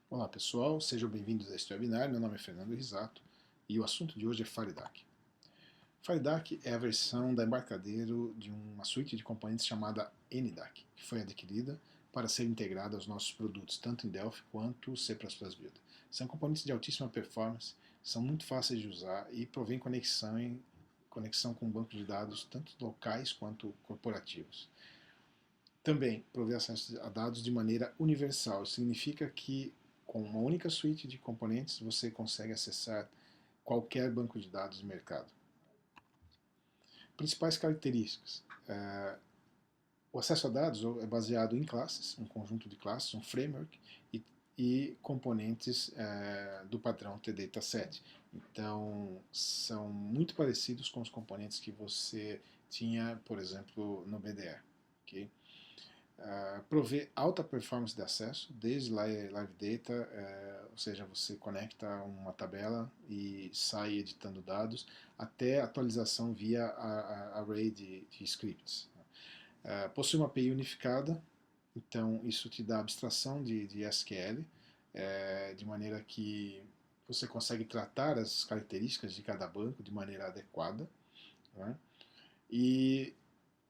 Olá pessoal, sejam bem-vindos a este webinar. Meu nome é Fernando Risato e o assunto de hoje é FireDAC. FireDAC é a versão da embarcadeiro de uma suíte de componentes chamada NDAC, que foi adquirida para ser integrada aos nossos produtos, tanto em Delphi quanto C++ Build. São componentes de altíssima performance, são muito fáceis de usar e provém conexão com banco de dados tanto locais quanto corporativos. Também provê acesso a dados de maneira universal. Isso significa que com uma única suíte de componentes você consegue acessar qualquer banco de dados do mercado. Principais características. O acesso a dados é baseado em classes, um conjunto de classes, um framework e componentes do padrão TDataSet. Então, são muito parecidos com os componentes que você tinha, por exemplo, no BDE. Okay? Prover alta performance de acesso, desde Live Data, ou seja, você conecta uma tabela e sai editando dados, até atualização via array de scripts. Possui uma API unificada, então isso te dá abstração de SQL, de maneira que você consegue tratar as características de cada banco de maneira adequada. Né? E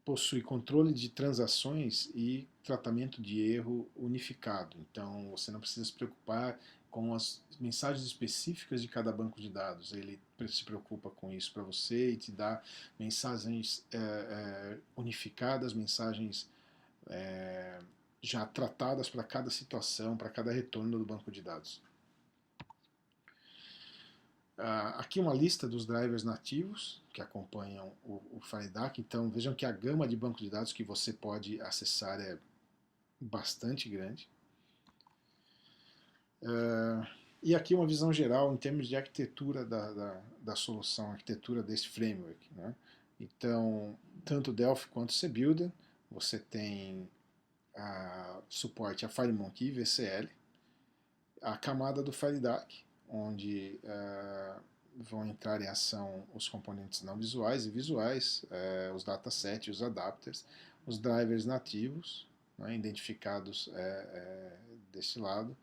possui controle de transações e tratamento de erro unificado. Então você não precisa se preocupar com as mensagens específicas de cada banco de dados. Ele se preocupa com isso para você e te dá mensagens unificadas, mensagens já tratadas para cada situação, para cada retorno do banco de dados. Aqui uma lista dos drivers nativos que acompanham o FireDAC. Então vejam que a gama de banco de dados que você pode acessar é bastante grande. E aqui uma visão geral em termos de arquitetura da solução, arquitetura desse framework. Né? Então, tanto Delphi quanto CBuilder, você tem suporte a FireMonkey e VCL, a camada do FireDAC, onde vão entrar em ação os componentes não visuais e visuais, os datasets e os adapters, os drivers nativos, né, identificados desse lado,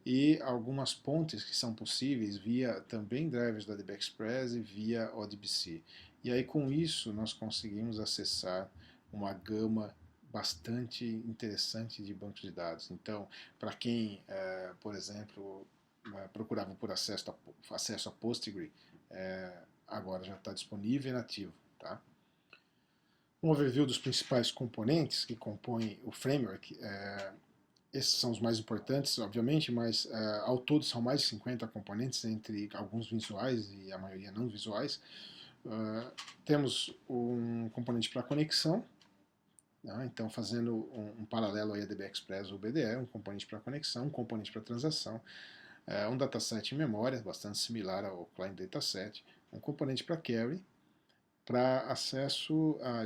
e algumas pontes que são possíveis via também drivers da DB Express e via ODBC. E aí com isso nós conseguimos acessar uma gama bastante interessante de bancos de dados. Então, para quem, por exemplo, procurava por acesso a Postgre, agora já está disponível e nativo. Tá? Um overview dos principais componentes que compõem o framework. Esses são os mais importantes, obviamente, mas ao todo são mais de 50 componentes, entre alguns visuais e a maioria não visuais. Temos um componente para conexão, né? Então fazendo um paralelo aí a DB Express ou BDE, um componente para conexão, um componente para transação, um dataset em memória, bastante similar ao Client Dataset, um componente para query, para acesso a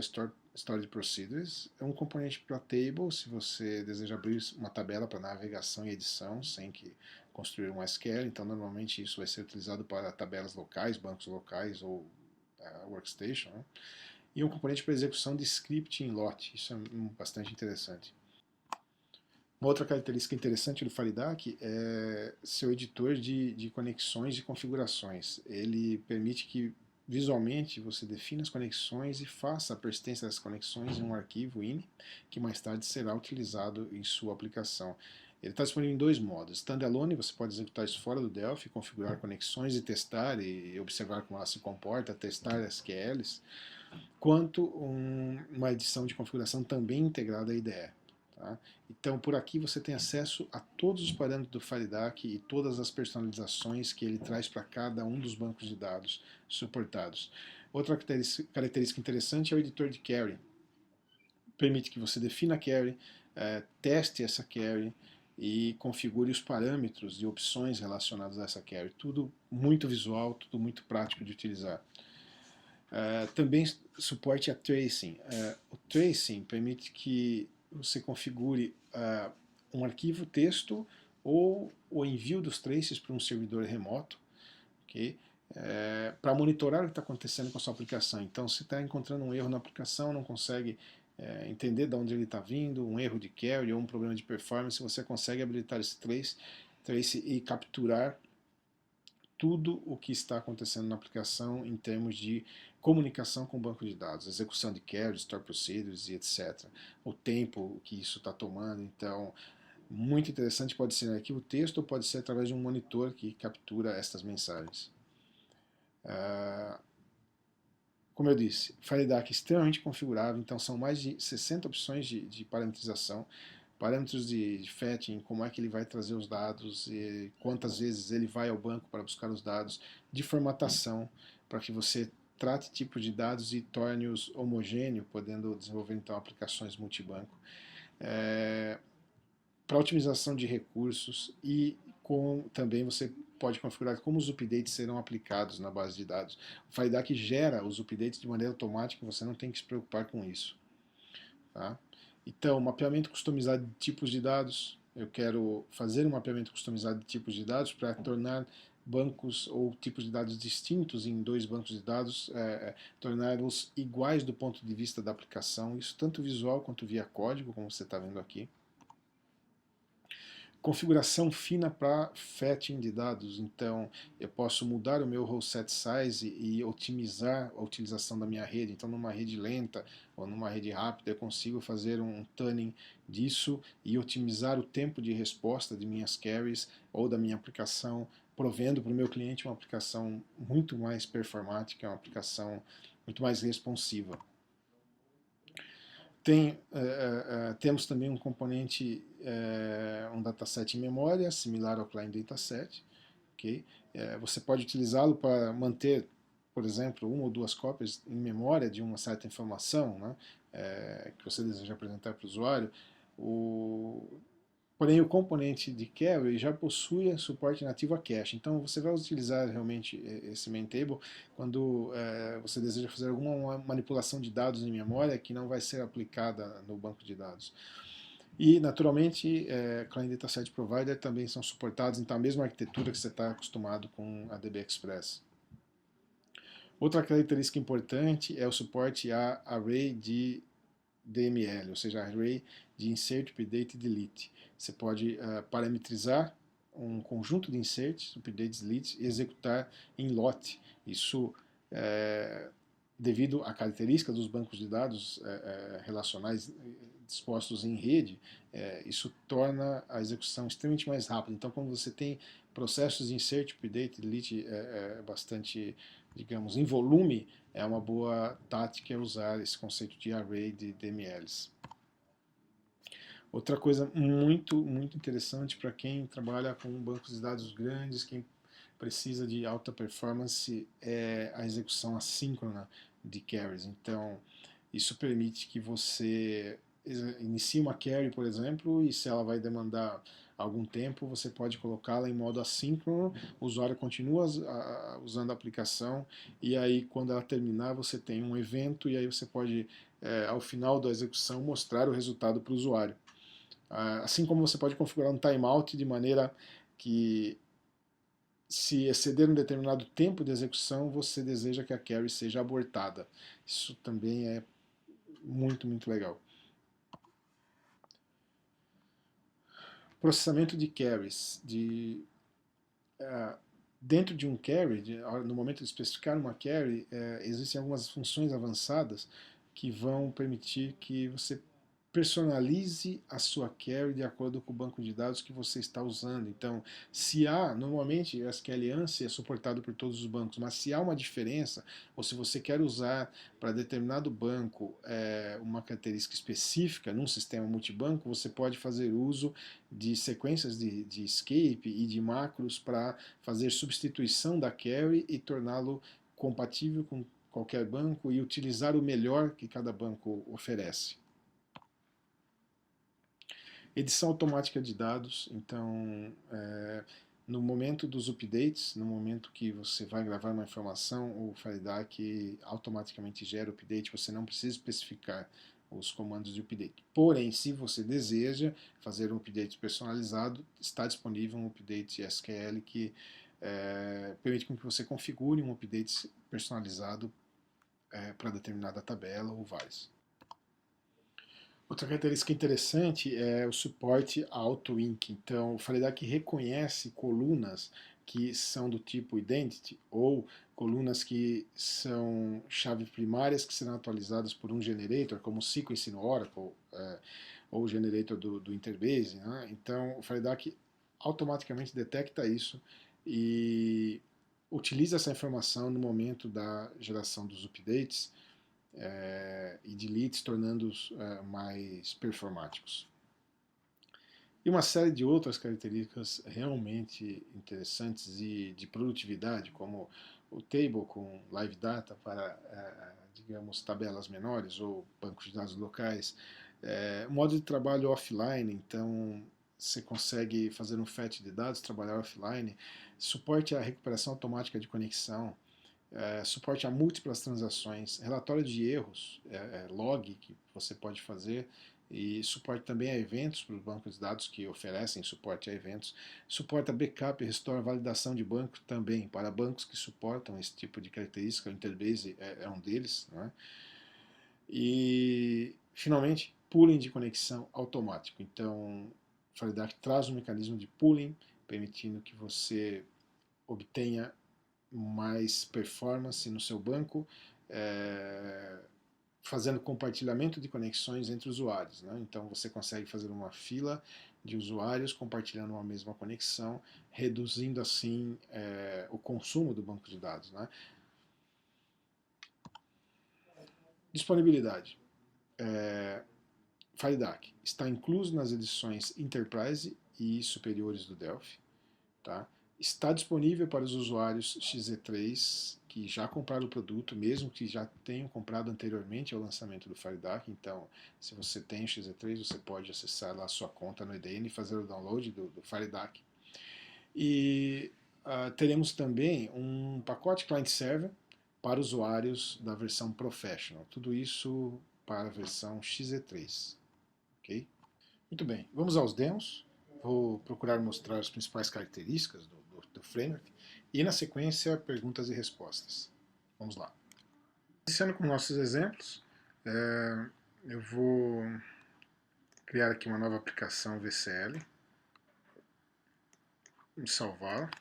Storage Procedures, um componente para Table, se você deseja abrir uma tabela para navegação e edição, sem que construir um SQL, então normalmente isso vai ser utilizado para tabelas locais, bancos locais ou Workstation, né? E um componente para execução de script em lot, isso é bastante interessante. Uma outra característica interessante do FireDAC é seu editor de conexões e configurações. Ele permite que visualmente você defina as conexões e faça a persistência das conexões em um arquivo INI, que mais tarde será utilizado em sua aplicação. Ele está disponível em dois modos. Standalone, você pode executar isso fora do Delphi, configurar conexões e testar e observar como ela se comporta, testar SQLs, quanto uma edição de configuração também integrada à IDE. Tá? Então, por aqui você tem acesso a todos os parâmetros do FireDAC e todas as personalizações que ele traz para cada um dos bancos de dados suportados. Outra característica interessante é o editor de query. Permite que você defina a query, teste essa query e configure os parâmetros e opções relacionadas a essa query. Tudo muito visual, tudo muito prático de utilizar. Também suporte a tracing. O tracing permite que você configure um arquivo texto ou o envio dos traces para um servidor remoto, okay? Para monitorar o que está acontecendo com a sua aplicação. Então, se está encontrando um erro na aplicação, não consegue entender de onde ele está vindo, um erro de query ou um problema de performance, você consegue habilitar esse trace trace e capturar tudo o que está acontecendo na aplicação em termos de comunicação com o banco de dados, execução de queries, store procedures e etc. O tempo que isso está tomando, então, muito interessante, pode ser em arquivo texto ou pode ser através de um monitor que captura estas mensagens. Como eu disse, FireDAC é extremamente configurável, então são mais de 60 opções de parametrização, parâmetros de fetching, como é que ele vai trazer os dados, e quantas vezes ele vai ao banco para buscar os dados, de formatação, para que você trate tipos de dados e torne-os homogêneos, podendo desenvolver então aplicações multibanco. Para otimização de recursos e também você pode configurar como os updates serão aplicados na base de dados. O FireDAC gera os updates de maneira automática, você não tem que se preocupar com isso. Tá? Então, mapeamento customizado de tipos de dados. Eu quero fazer um mapeamento customizado de tipos de dados para tornar bancos ou tipos de dados distintos em dois bancos de dados, torná-los iguais do ponto de vista da aplicação, isso tanto visual quanto via código, como você está vendo aqui. Configuração fina para fetching de dados, então eu posso mudar o meu role set size e otimizar a utilização da minha rede. Então, numa rede lenta ou numa rede rápida, eu consigo fazer um tuning disso e otimizar o tempo de resposta de minhas queries ou da minha aplicação, provendo para o meu cliente uma aplicação muito mais performática, uma aplicação muito mais responsiva. Temos também um componente, um dataset em memória, similar ao Client Dataset. Okay? Você pode utilizá-lo para manter, por exemplo, uma ou duas cópias em memória de uma certa informação, né, que você deseja apresentar para o usuário. Porém, o componente de query já possui suporte nativo a cache. Então, você vai utilizar realmente esse main table quando você deseja fazer alguma manipulação de dados em memória que não vai ser aplicada no banco de dados. E, naturalmente, Client Dataset Provider também são suportados, então a mesma arquitetura que você está acostumado com a DB Express. Outra característica importante é o suporte a array de DML, ou seja, array de Insert, Update e Delete. Você pode parametrizar um conjunto de inserts, updates, deletes e executar em lote. Isso devido à característica dos bancos de dados relacionais dispostos em rede, isso torna a execução extremamente mais rápida. Então, quando você tem processos de insert, update, delete bastante, digamos, em volume, é uma boa tática usar esse conceito de array de DMLs. Outra coisa muito interessante para quem trabalha com bancos de dados grandes, quem precisa de alta performance, é a execução assíncrona de queries. Então, isso permite que você inicie uma query, por exemplo, e se ela vai demandar algum tempo, você pode colocá-la em modo assíncrono, o usuário continua usando a aplicação, e aí quando ela terminar você tem um evento, e aí você pode, ao final da execução, mostrar o resultado para o usuário. Assim como você pode configurar um timeout de maneira que, se exceder um determinado tempo de execução, você deseja que a query seja abortada. Isso também é muito legal. Processamento de queries. Dentro de um query, no momento de especificar uma query, existem algumas funções avançadas que vão permitir que você personalize a sua query de acordo com o banco de dados que você está usando. Então, se há, normalmente o SQL ANSI é suportado por todos os bancos, mas se há uma diferença, ou se você quer usar para determinado banco uma característica específica num sistema multibanco, você pode fazer uso de sequências de escape e de macros para fazer substituição da query e torná-lo compatível com qualquer banco e utilizar o melhor que cada banco oferece. Edição automática de dados, então no momento dos updates, no momento que você vai gravar uma informação, o FireDAC automaticamente gera o update, você não precisa especificar os comandos de update. Porém, se você deseja fazer um update personalizado, está disponível um update SQL que permite que você configure um update personalizado para determinada tabela ou vários. Outra característica interessante é o suporte a AutoInc. Então, o FileDAC reconhece colunas que são do tipo Identity ou colunas que são chaves primárias que serão atualizadas por um generator, como o Sequence no Oracle, ou o generator do Interbase. Né? Então, o FileDAC automaticamente detecta isso e utiliza essa informação no momento da geração dos updates e deletes, tornando-os mais performáticos. E uma série de outras características realmente interessantes e de produtividade, como o table com live data para, digamos, tabelas menores ou bancos de dados locais, modo de trabalho offline, então você consegue fazer um fetch de dados, trabalhar offline, suporte à recuperação automática de conexão, suporte a múltiplas transações, relatório de erros, log que você pode fazer, e suporte também a eventos para os bancos de dados que oferecem suporte a eventos, suporta backup e restore validação de banco também para bancos que suportam esse tipo de característica, o Interbase é um deles, né? E finalmente pooling de conexão automático. Então, o FileDAC traz um mecanismo de pooling, permitindo que você obtenha mais performance no seu banco, fazendo compartilhamento de conexões entre usuários. Né? Então você consegue fazer uma fila de usuários compartilhando uma mesma conexão, reduzindo assim o consumo do banco de dados. Né? Disponibilidade. FileDAC está incluso nas edições Enterprise e superiores do Delphi. Tá? Está disponível para os usuários XZ3 que já compraram o produto, mesmo que já tenham comprado anteriormente ao lançamento do FileDAC. Então, se você tem o XZ3, você pode acessar lá a sua conta no EDN e fazer o download do FileDAC. E teremos também um pacote client-server para usuários da versão Professional. Tudo isso para a versão XZ3. Okay? Muito bem, vamos aos demos. Vou procurar mostrar as principais características do framework e, na sequência, perguntas e respostas. Vamos lá. Iniciando com nossos exemplos, eu vou criar aqui uma nova aplicação VCL, vou salvar.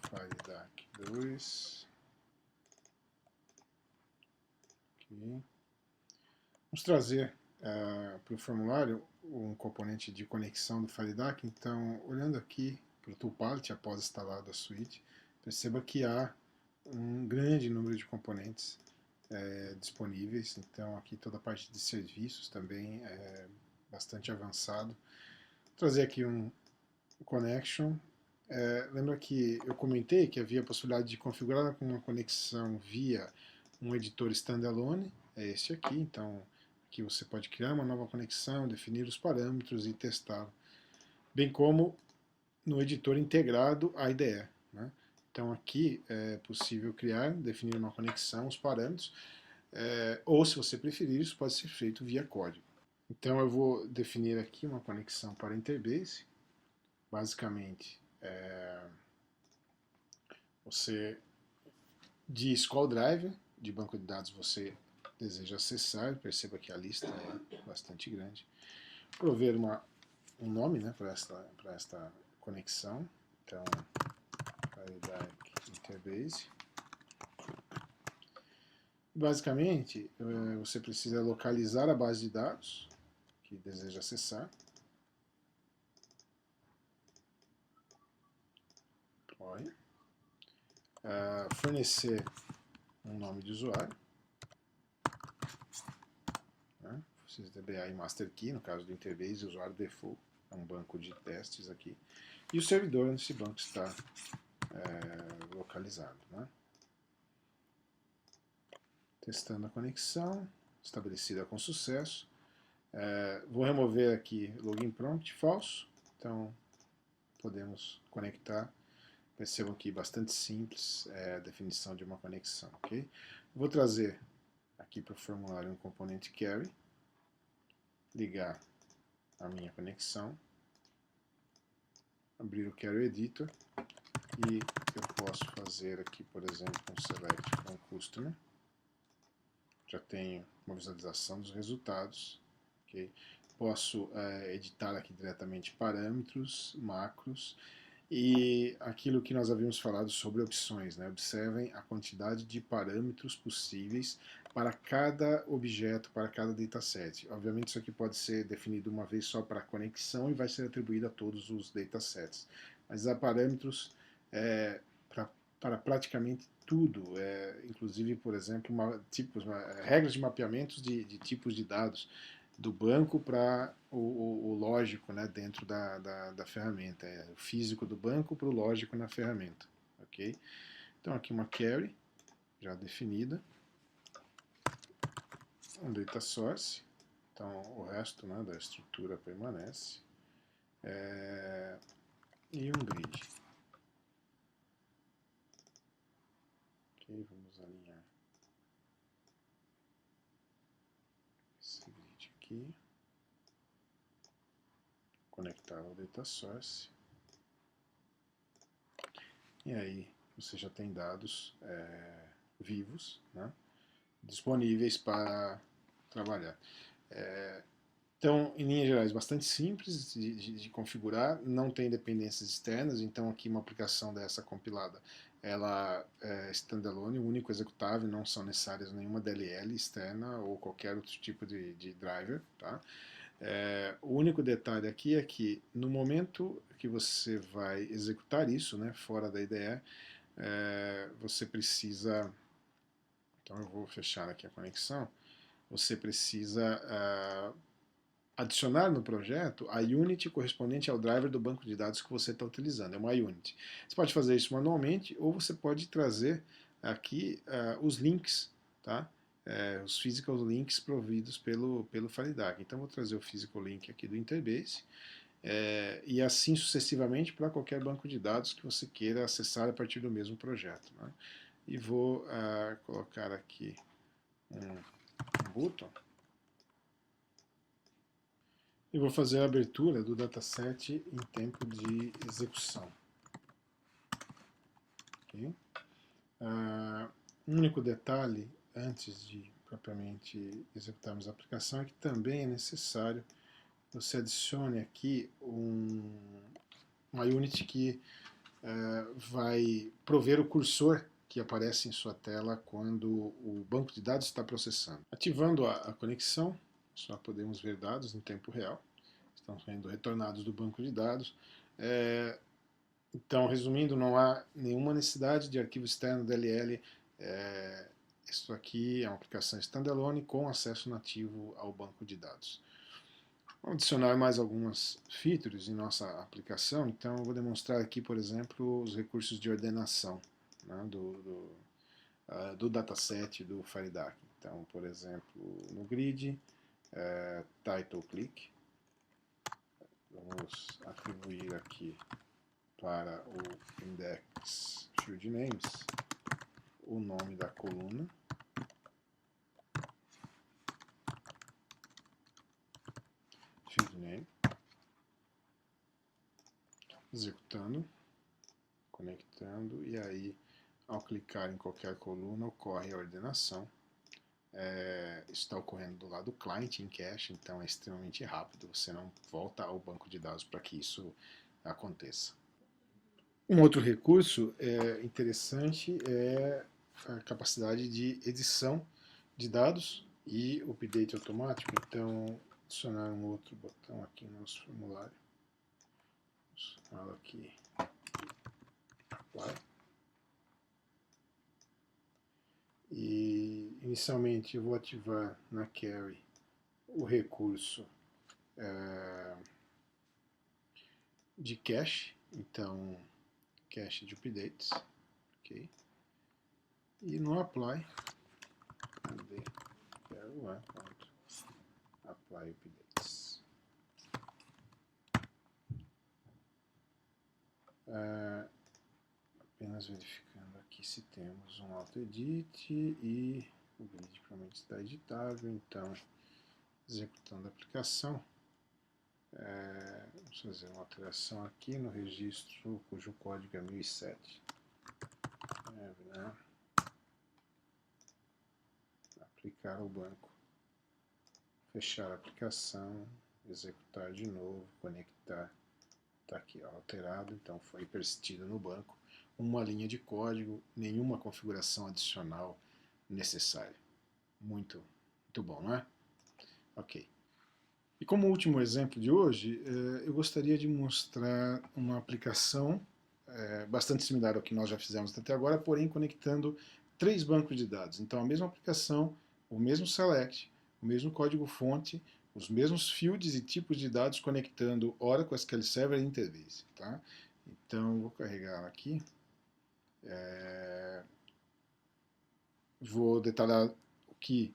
FileDAC 2. Aqui. Vamos trazer para o formulário um componente de conexão do FileDAC. Então, olhando aqui para o toolpalette após instalado a suite, perceba que há um grande número de componentes disponíveis. Então, aqui toda a parte de serviços também é bastante avançado. Vou trazer aqui um connection. Lembra que eu comentei que havia a possibilidade de configurar uma conexão via um editor standalone, é este aqui. Então, aqui você pode criar uma nova conexão, definir os parâmetros e testá-lo, bem como no editor integrado à IDE. Né? Então, aqui é possível criar, definir uma conexão, os parâmetros, ou, se você preferir, isso pode ser feito via código. Então, eu vou definir aqui uma conexão para Interbase. Basicamente, você diz qual driver de banco de dados você deseja acessar. Perceba que a lista é bastante grande. Prover um nome, né, para esta conexão. Então, FileDAC Interbase. Basicamente, você precisa localizar a base de dados que deseja acessar. Fornecer um nome de usuário. Né? CDBA e Master Key, no caso do Interbase, usuário default, é um banco de testes aqui. E o servidor onde esse banco está localizado. Né? Testando a conexão, estabelecida com sucesso. Vou remover aqui login prompt falso, então podemos conectar. Percebam que bastante simples a definição de uma conexão. Okay? Vou trazer aqui para o formulário um componente carry, ligar a minha conexão, abrir o carry editor e eu posso fazer aqui, por exemplo, um select com customer. já tenho uma visualização dos resultados. Okay? Posso editar aqui diretamente parâmetros, macros, e aquilo que nós havíamos falado sobre opções, né? Observem a quantidade de parâmetros possíveis para cada objeto, para cada dataset. Obviamente isso aqui pode ser definido uma vez só para a conexão e vai ser atribuído a todos os datasets. Mas há parâmetros para praticamente tudo, inclusive, por exemplo, regras de mapeamento de tipos de dados, do banco para o lógico, né, dentro da ferramenta, o físico do banco para o lógico na ferramenta. Ok? Então aqui uma query já definida, um data source, então o resto, né, da estrutura permanece, e um grid. Ok, vamos alinhar esse grid aqui, conectar ao data source, e aí você já tem dados vivos, né, disponíveis para trabalhar. Então, em linhas gerais, bastante simples de configurar, não tem dependências externas, então aqui uma aplicação dessa compilada, ela é standalone, o único executável, não são necessárias nenhuma DLL externa ou qualquer outro tipo de driver. Tá? O único detalhe aqui é que no momento que você vai executar isso, né, fora da IDE, você precisa, então eu vou fechar aqui a conexão, você precisa adicionar no projeto a unit correspondente ao driver do banco de dados que você está utilizando, é uma unit. Você pode fazer isso manualmente ou você pode trazer aqui os links, tá? Os physical links providos pelo FireDAC. Então vou trazer o physical link aqui do Interbase e assim sucessivamente para qualquer banco de dados que você queira acessar a partir do mesmo projeto. Né? E vou colocar aqui um button e vou fazer a abertura do dataset em tempo de execução. Okay? Um único detalhe antes de propriamente executarmos a aplicação é que também é necessário que você adicione aqui uma unit que vai prover o cursor que aparece em sua tela quando o banco de dados está processando. Ativando a conexão, só podemos ver dados em tempo real. Estão sendo retornados do banco de dados. Então, resumindo, não há nenhuma necessidade de arquivo externo DLL. Isso aqui é uma aplicação standalone com acesso nativo ao banco de dados. Vamos adicionar mais algumas features em nossa aplicação. Então, eu vou demonstrar aqui, por exemplo, os recursos de ordenação, né, do dataset do FireDAC. Então, por exemplo, no grid, title click. Vamos atribuir aqui para o index field names o nome da coluna. Field name. Executando, conectando, e aí ao clicar em qualquer coluna ocorre a ordenação. Isso está ocorrendo do lado do client em cache, então é extremamente rápido, você não volta ao banco de dados para que isso aconteça. Um outro recurso interessante é a capacidade de edição de dados e update automático. Então, adicionar um outro botão aqui no nosso formulário. Fala aqui apply. E inicialmente eu vou ativar na query o recurso de cache, então cache de updates, ok? E no apply, apply updates. Apenas verificando aqui se temos um auto-edit e o grid provavelmente está editável, então executando a aplicação, vamos fazer uma alteração aqui no registro cujo código é 1007. aplicar ao banco, fechar a aplicação, executar de novo, conectar. Está aqui, ó, alterado, então foi persistido no banco. Uma linha de código, nenhuma configuração adicional necessária. Muito, muito bom, não é? Ok. E como último exemplo de hoje, eu gostaria de mostrar uma aplicação bastante similar ao que nós já fizemos até agora, porém conectando 3 bancos de dados. Então a mesma aplicação, o mesmo select, o mesmo código-fonte, os mesmos fields e tipos de dados conectando Oracle SQL Server e Interbase. Tá? Então vou carregar aqui. Vou detalhar o que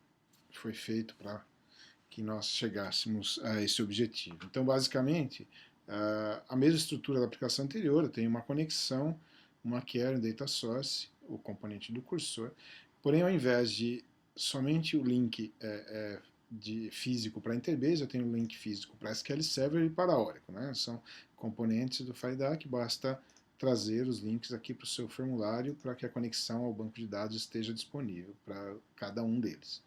foi feito para que nós chegássemos a esse objetivo. Então, basicamente, a mesma estrutura da aplicação anterior, eu tenho uma conexão, uma query, um data source, o componente do cursor, porém, ao invés de somente o link de físico para Interbase, eu tenho o link físico para SQL Server e para Oracle. Né? São componentes do FireDAC, basta trazer os links aqui para o seu formulário para que a conexão ao banco de dados esteja disponível para cada um deles.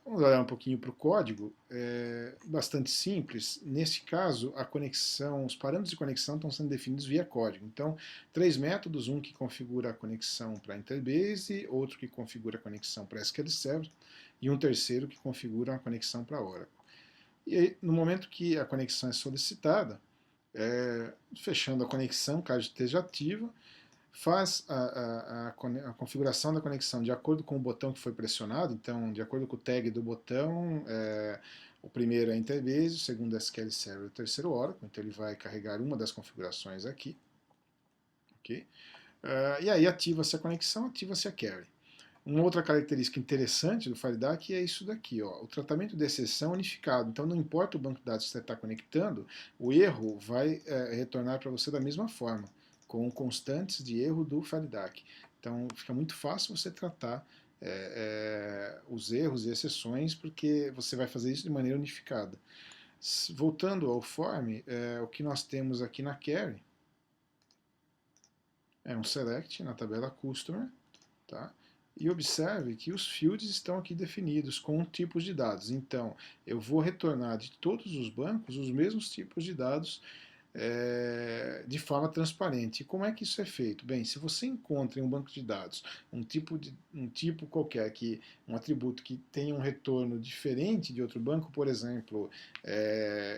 Vamos olhar um pouquinho para o código, bastante simples. Nesse caso, a conexão, os parâmetros de conexão estão sendo definidos via código. Então, 3 métodos, um que configura a conexão para Interbase, outro que configura a conexão para SQL Server e um terceiro que configura a conexão para Oracle. E aí, no momento que a conexão é solicitada, fechando a conexão, caso esteja ativa, faz a configuração da conexão de acordo com o botão que foi pressionado. Então, de acordo com o tag do botão, o primeiro é Interbase, o segundo é SQL Server, o terceiro Oracle. Então, ele vai carregar uma das configurações aqui. Okay? E aí ativa-se a conexão, ativa-se a query. Uma outra característica interessante do FireDAC é isso daqui, ó, o tratamento de exceção unificado. Então, não importa o banco de dados que você está conectando, o erro vai retornar para você da mesma forma, com constantes de erro do FireDAC. Então, fica muito fácil você tratar os erros e exceções, porque você vai fazer isso de maneira unificada. Voltando ao form, o que nós temos aqui na query é um select na tabela customer, tá? E observe que os fields estão aqui definidos com tipos de dados. Então, eu vou retornar de todos os bancos os mesmos tipos de dados de forma transparente. E como é que isso é feito? Bem, se você encontra em um banco de dados um tipo qualquer, um atributo que tenha um retorno diferente de outro banco, por exemplo,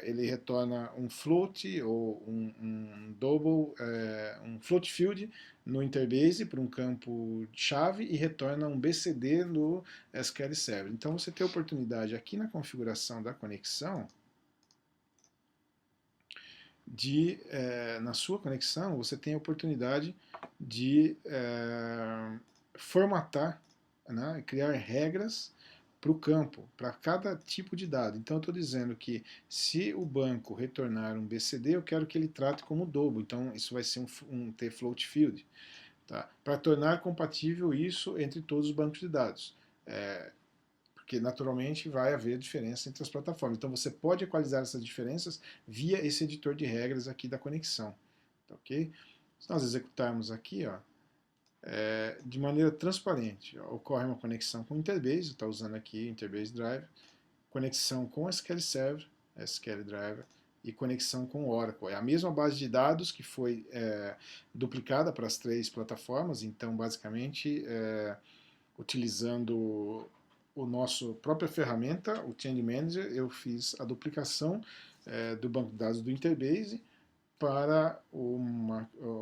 ele retorna um float ou um double, um float field no Interbase para um campo chave e retorna um BCD no SQL Server. Então você tem a oportunidade aqui na configuração da conexão na sua conexão, você tem a oportunidade de formatar, né, criar regras para o campo, para cada tipo de dado. Então eu estou dizendo que se o banco retornar um BCD, eu quero que ele trate como double. Então isso vai ser um T-float field. Tá? Para tornar compatível isso entre todos os bancos de dados. Porque naturalmente vai haver diferença entre as plataformas. Então você pode equalizar essas diferenças via esse editor de regras aqui da conexão. Tá, ok? Se nós executarmos aqui, ó, de maneira transparente, ó, ocorre uma conexão com o Interbase, está usando aqui Interbase Driver, conexão com SQL Server, SQL Driver, e conexão com Oracle. É a mesma base de dados que foi duplicada para as 3 plataformas, então basicamente utilizando o nosso própria ferramenta, o Change Manager, eu fiz a duplicação do banco de dados do Interbase para o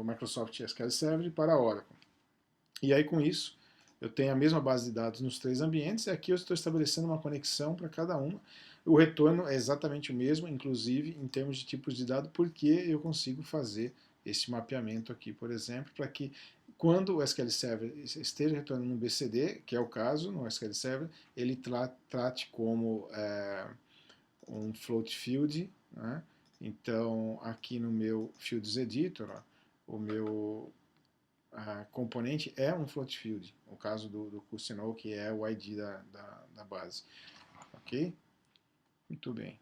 Microsoft SQL Server e para a Oracle. E aí com isso, eu tenho a mesma base de dados nos 3 ambientes, e aqui eu estou estabelecendo uma conexão para cada uma. O retorno é exatamente o mesmo, inclusive em termos de tipos de dado, porque eu consigo fazer esse mapeamento aqui, por exemplo, para que quando o SQL Server esteja retornando um BCD, que é o caso no SQL Server, ele trate como um float field, né? Então aqui no meu Fields Editor, ó, o meu componente é um float field, no caso do Cusino, que é o ID da base. Ok? Muito bem.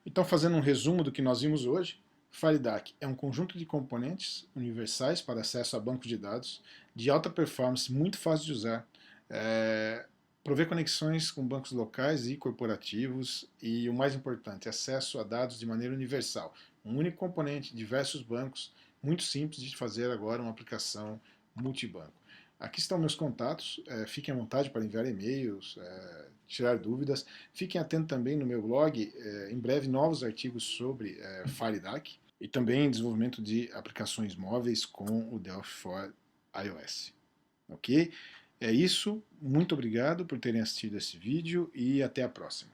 Então, fazendo um resumo do que nós vimos hoje, FireDAC é um conjunto de componentes universais para acesso a bancos de dados, de alta performance, muito fácil de usar, Prover conexões com bancos locais e corporativos e, o mais importante, acesso a dados de maneira universal. Um único componente, diversos bancos, muito simples de fazer agora uma aplicação multibanco. Aqui estão meus contatos, fiquem à vontade para enviar e-mails, tirar dúvidas. Fiquem atentos também no meu blog, em breve novos artigos sobre FireDAC e também desenvolvimento de aplicações móveis com o Delphi for iOS. Ok? É isso, muito obrigado por terem assistido esse vídeo e até a próxima.